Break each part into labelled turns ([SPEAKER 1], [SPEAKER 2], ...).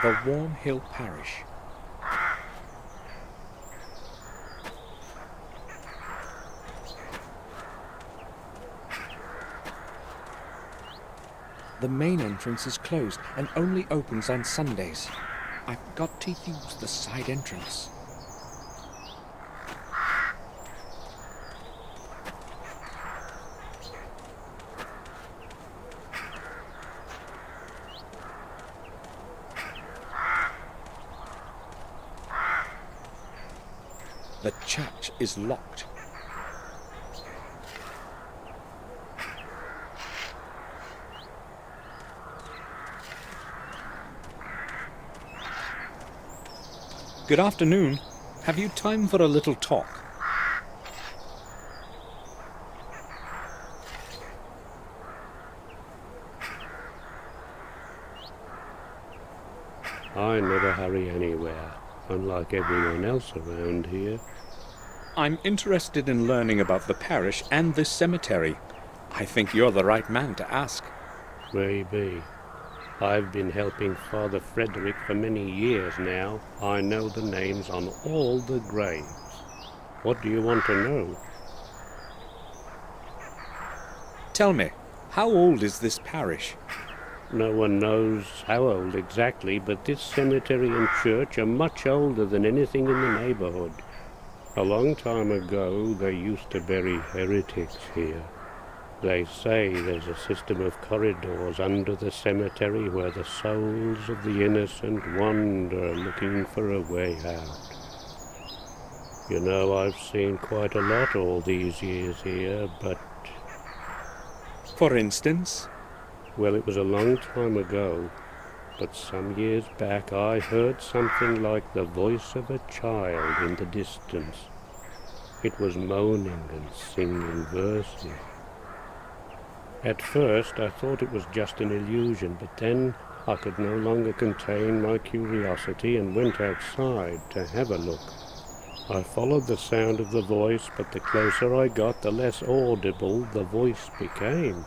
[SPEAKER 1] the Warm Hill Parish. The main entrance is closed and only opens on Sundays. I've got to use the side entrance. The church is locked. Good afternoon. Have you time for a little talk?
[SPEAKER 2] I never hurry anywhere, unlike everyone else around here.
[SPEAKER 1] I'm interested in learning about the parish and this cemetery. I think you're the right man to ask.
[SPEAKER 2] Maybe. I've been helping Father Frederick for many years now. I know the names on all the graves. What do you want to know?
[SPEAKER 1] Tell me, how old is this parish?
[SPEAKER 2] No one knows how old exactly, but this cemetery and church are much older than anything in the neighborhood. A long time ago, they used to bury heretics here. They say there's a system of corridors under the cemetery where the souls of the innocent wander looking for a way out. You know, I've seen quite a lot all these years here, but...
[SPEAKER 1] For instance?
[SPEAKER 2] Well, it was a long time ago, but some years back I heard something like the voice of a child in the distance. It was moaning and singing verses. At first I thought it was just an illusion, but then I could no longer contain my curiosity and went outside to have a look. I followed the sound of the voice, but the closer I got, the less audible the voice became.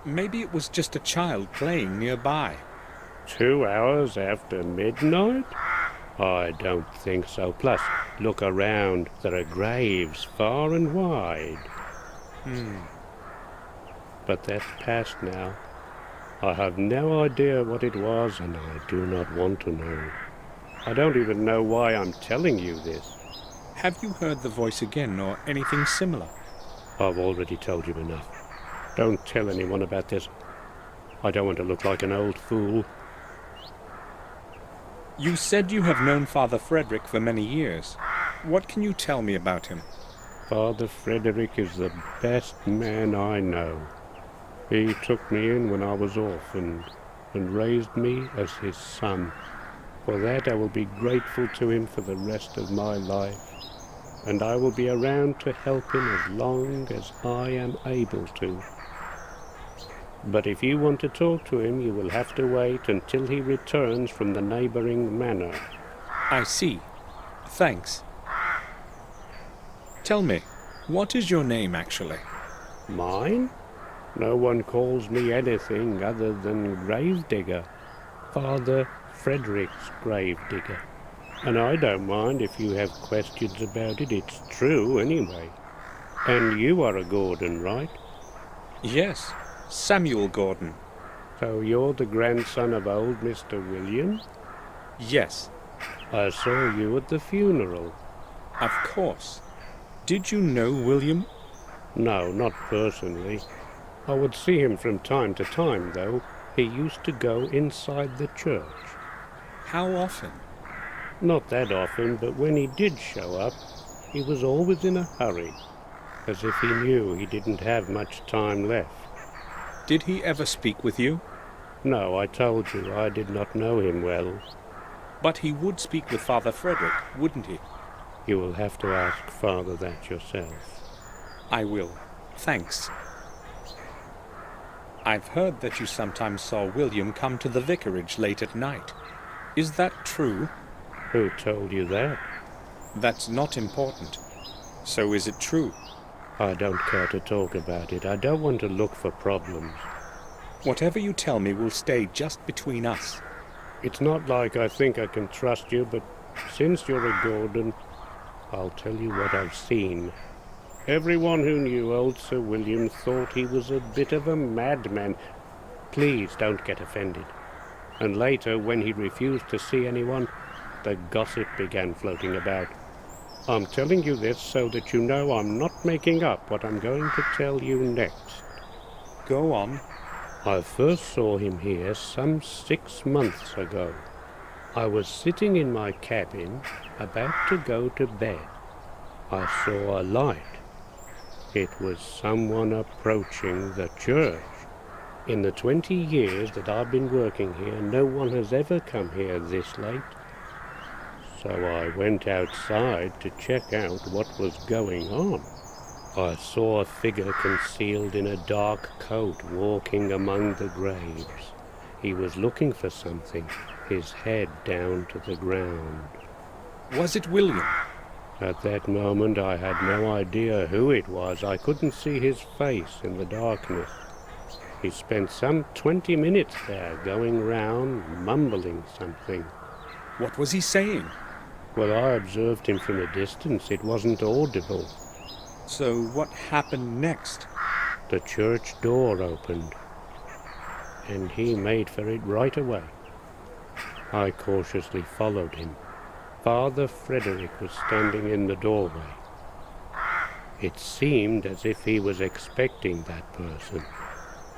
[SPEAKER 1] Maybe it was just a child playing nearby.
[SPEAKER 2] 2 hours after midnight? I don't think so. Plus, look around. There are graves far and wide. But that's past now. I have no idea what it was, and I do not want to know. I don't even know why I'm telling you this.
[SPEAKER 1] Have you heard the voice again, or anything similar?
[SPEAKER 2] I've already told you enough. Don't tell anyone about this. I don't want to look like an old fool.
[SPEAKER 1] You said you have known Father Frederick for many years. What can you tell me about him?
[SPEAKER 2] Father Frederick is the best man I know. He took me in when I was orphaned and raised me as his son. For that I will be grateful to him for the rest of my life, and I will be around to help him as long as I am able to. But if you want to talk to him, you will have to wait until he returns from the neighboring manor.
[SPEAKER 1] I see. Thanks. Tell me, what is your name actually?
[SPEAKER 2] Mine? No one calls me anything other than Gravedigger. Father Frederick's Gravedigger. And I don't mind if you have questions about it. It's true anyway. And you are a Gordon, right?
[SPEAKER 1] Yes, Samuel Gordon.
[SPEAKER 2] So you're the grandson of old Mr. William?
[SPEAKER 1] Yes.
[SPEAKER 2] I saw you at the funeral.
[SPEAKER 1] Of course. Did you know William?
[SPEAKER 2] No, not personally. I would see him from time to time, though. He used to go inside the church.
[SPEAKER 1] How often?
[SPEAKER 2] Not that often, but when he did show up, he was always in a hurry, as if he knew he didn't have much time left.
[SPEAKER 1] Did he ever speak with you?
[SPEAKER 2] No, I told you I did not know him well.
[SPEAKER 1] But he would speak with Father Frederick, wouldn't he?
[SPEAKER 2] You will have to ask Father that yourself.
[SPEAKER 1] I will. Thanks. I've heard that you sometimes saw William come to the vicarage late at night. Is that true?
[SPEAKER 2] Who told you that?
[SPEAKER 1] That's not important. So is it true?
[SPEAKER 2] I don't care to talk about it. I don't want to look for problems.
[SPEAKER 1] Whatever you tell me will stay just between us.
[SPEAKER 2] It's not like I think I can trust you, but since you're a Gordon, I'll tell you what I've seen. Everyone who knew old Sir William thought he was a bit of a madman. Please don't get offended. And later, when he refused to see anyone, the gossip began floating about. I'm telling you this so that you know I'm not making up what I'm going to tell you next.
[SPEAKER 1] Go on.
[SPEAKER 2] I first saw him here some 6 months ago. I was sitting in my cabin, about to go to bed. I saw a light. It was someone approaching the church. In the 20 years that I've been working here, no one has ever come here this late. So I went outside to check out what was going on. I saw a figure concealed in a dark coat walking among the graves. He was looking for something, his head down to the ground.
[SPEAKER 1] Was it William?
[SPEAKER 2] At that moment I had no idea who it was. I couldn't see his face in the darkness. He spent some 20 minutes there, going round, mumbling something.
[SPEAKER 1] What was he saying?
[SPEAKER 2] Well, I observed him from a distance. It wasn't audible.
[SPEAKER 1] So what happened next?
[SPEAKER 2] The church door opened, and he made for it right away. I cautiously followed him. Father Frederick was standing in the doorway. It seemed as if he was expecting that person.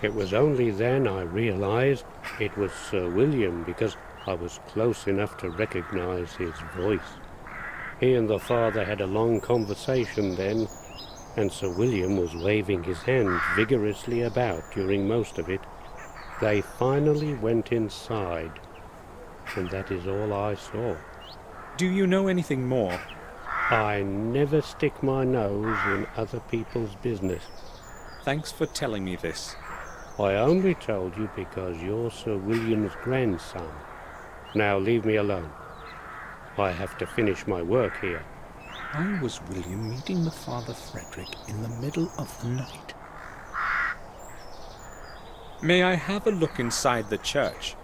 [SPEAKER 2] It was only then I realized it was Sir William, because I was close enough to recognize his voice. He and the father had a long conversation then, and Sir William was waving his hand vigorously about during most of it. They finally went inside, and that is all I saw.
[SPEAKER 1] Do you know anything more?
[SPEAKER 2] I never stick my nose in other people's business.
[SPEAKER 1] Thanks for telling me this.
[SPEAKER 2] I only told you because you're Sir William's grandson. Now leave me alone. I have to finish my work here.
[SPEAKER 1] Why was William meeting with Father Frederick in the middle of the night? May I have a look inside the church?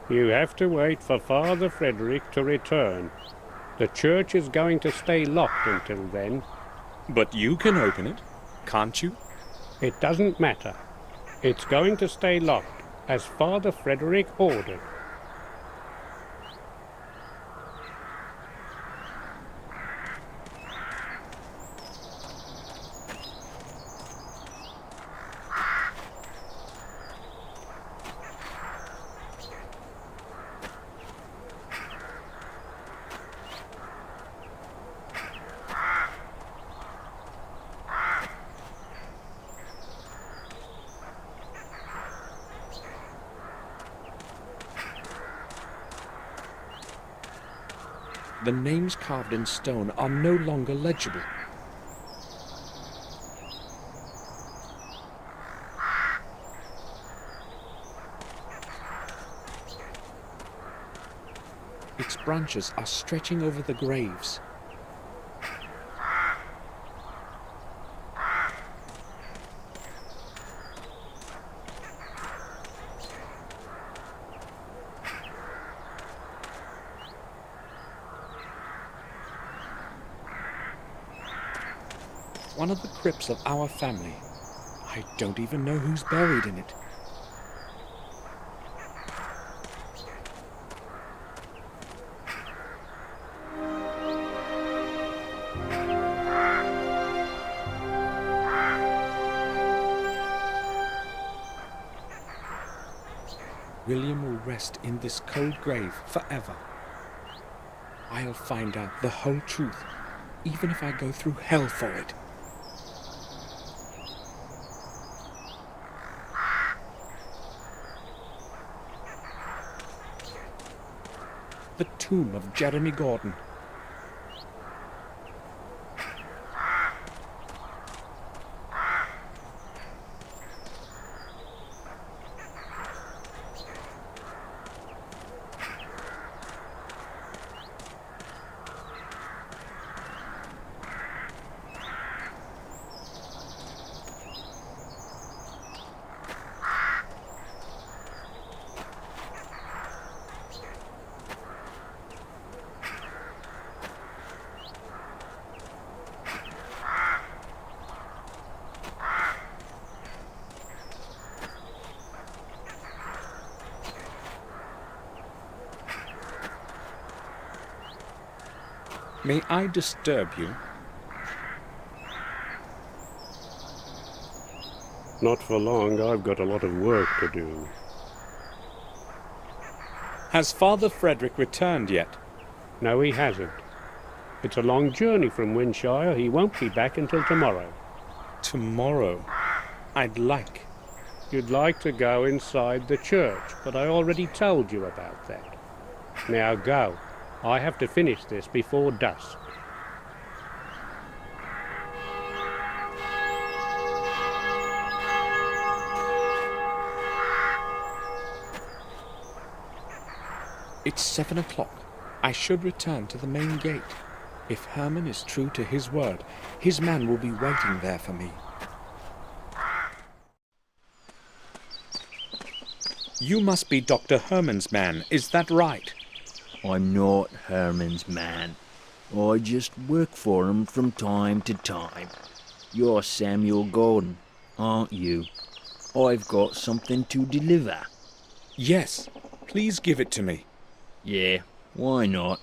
[SPEAKER 2] You have to wait for Father Frederick to return. The church is going to stay locked until then.
[SPEAKER 1] But you can open it, can't you?
[SPEAKER 2] It doesn't matter. It's going to stay locked, as Father Frederick ordered.
[SPEAKER 1] The names carved in stone are no longer legible. Its branches are stretching over the graves. One of the crypts of our family. I don't even know who's buried in it. William will rest in this cold grave forever. I'll find out the whole truth, even if I go through hell for it. The tomb of Jeremy Gordon. May I disturb you?
[SPEAKER 2] Not for long. I've got a lot of work to do.
[SPEAKER 1] Has Father Frederick returned yet?
[SPEAKER 2] No, he hasn't. It's a long journey from Windshire. He won't be back until tomorrow.
[SPEAKER 1] Tomorrow. I'd like.
[SPEAKER 2] You'd like to go inside the church, but I already told you about that. Now go. I have to finish this before dusk.
[SPEAKER 1] It's 7 o'clock. I should return to the main gate. If Hermann is true to his word, his man will be waiting there for me. You must be Dr. Hermann's man, is that right?
[SPEAKER 3] I'm not Herman's man. I just work for him from time to time. You're Samuel Gordon, aren't you? I've got something to deliver.
[SPEAKER 1] Yes, please give it to me.
[SPEAKER 3] Yeah, why not?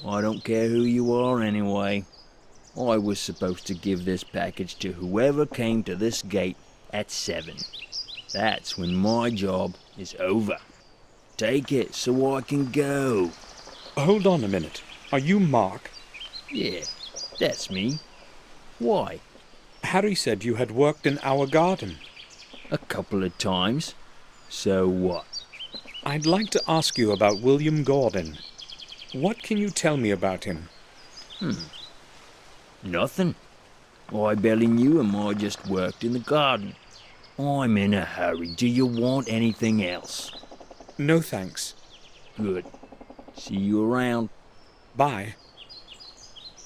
[SPEAKER 3] I don't care who you are anyway. I was supposed to give this package to whoever came to this gate at 7. That's when my job is over. Take it so I can go.
[SPEAKER 1] Hold on a minute. Are you Mark?
[SPEAKER 3] Yeah, that's me. Why?
[SPEAKER 1] Harry said you had worked in our garden.
[SPEAKER 3] A couple of times. So what?
[SPEAKER 1] I'd like to ask you about William Gordon. What can you tell me about him?
[SPEAKER 3] Nothing. I barely knew him. I just worked in the garden. I'm in a hurry. Do you want anything else?
[SPEAKER 1] No thanks.
[SPEAKER 3] Good. See you around.
[SPEAKER 1] Bye.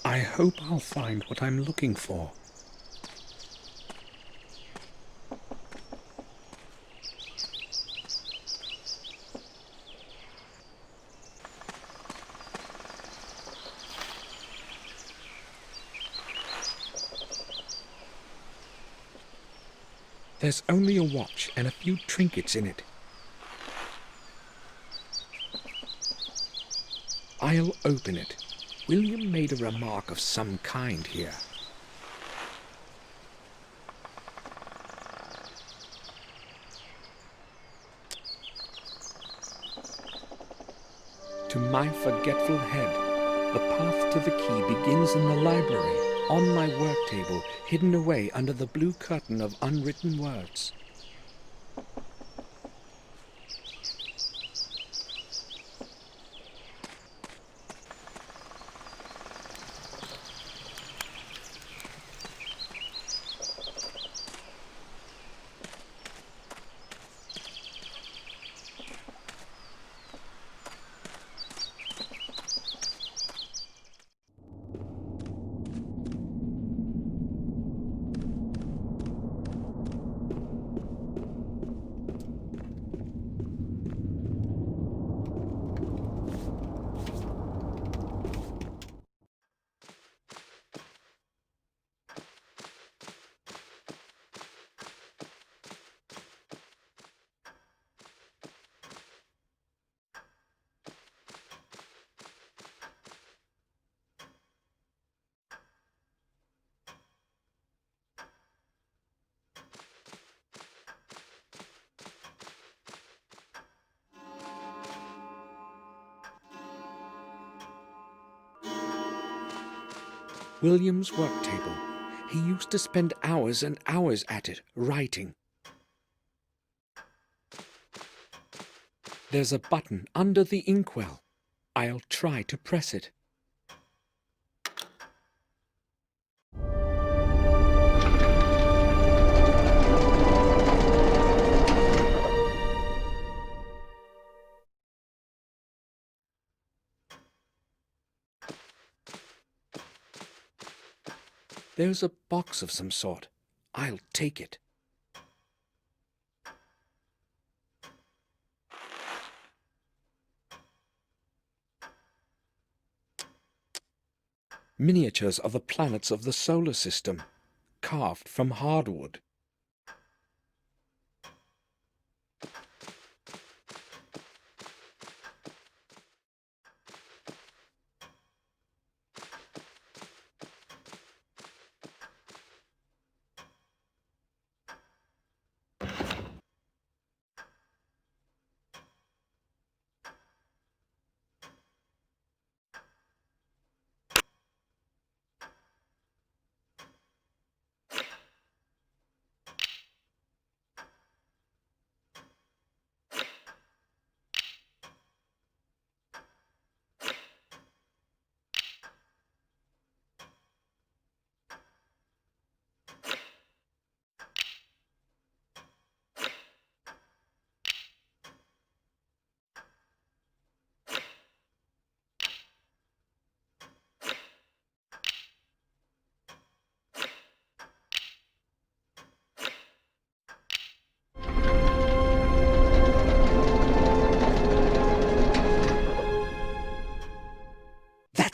[SPEAKER 1] I hope I'll find what I'm looking for. There's only a watch and a few trinkets in it. I'll open it. William made a remark of some kind here. To my forgetful head, the path to the key begins in the library, on my work table, hidden away under the blue curtain of unwritten words. William's work table. He used to spend hours and hours at it, writing. There's a button under the inkwell. I'll try to press it. There's a box of some sort. I'll take it. Miniatures of the planets of the solar system, carved from hardwood.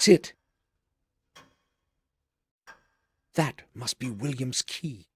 [SPEAKER 1] That's it. That must be William's key.